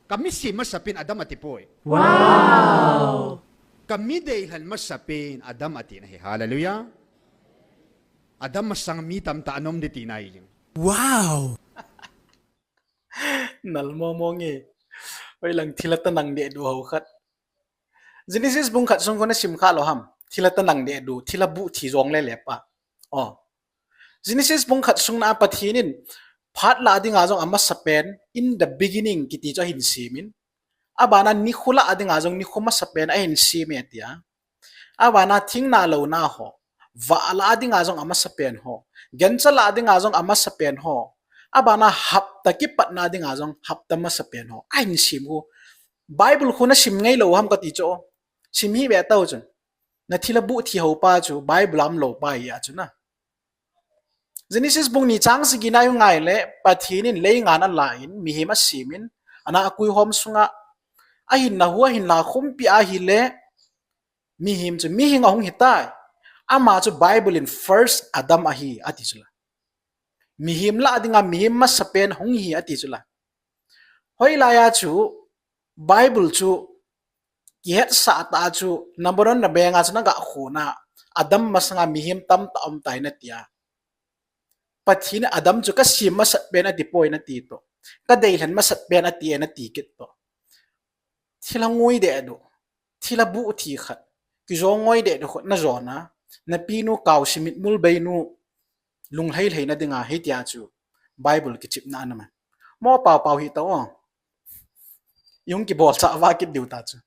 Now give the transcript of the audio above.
kami si masapin Adam ati po. Wow! Kami dayhan masapin Adam ati na. Hallelujah. Adam masang mitam taanom di tinay. Wow! Nalmomongi. Oy lang tilata nang de du haukat. Genesis bung khat song kona sim kha lo ham. Tilata nang de du tilabu thi zong le lepa. Oh. Genesis bung khat song na pathinin phat la ding azong ama sapen in the beginning kiti cho hin simin. Abana nikhula ading azong nikhuma sapen a hin simi atia. Abana thing na lo na ho. Va ala ading azong ama sapen ho. Gencha la ading azong ama sapen ho. Abana hapta ki patna ding azong hapta ma sapen ho. Ai hin sim ho. Bible khuna sim ngai lo ham ka ti cho. Sim hi be tau chun. Na thila bu thi ho pa chu Bible am lo pa ya chu na. Genesis bung ni chang si gina yung ngai le pathinin le ngana lain mi hima simin ana akui hom sunga ahin na huwa hin la khumpi a hi le mi him chu mi hinga hong hitai ama chu Bible in first Adam a hi ati chula mi him la adinga mi him ma sapen hong hi ati chula hoi la ya chu Bible chu yet sa ta chu number 1 na benga chu na ga khuna Adam masanga mi him tam ta om tai na tia pathina Adam chu ka sim ma sapen ati poi na ti to ka deilan ma sapen ati na ti kit to thila ngoi de do thila bu thi khat ki zo ngoi de do na zona na pinu kaw simit mul beinu lung hai hai na dinga he tia chu Bible ki chip na na man mo paw paw hi to yung ki bol cha wa ki diu ta chu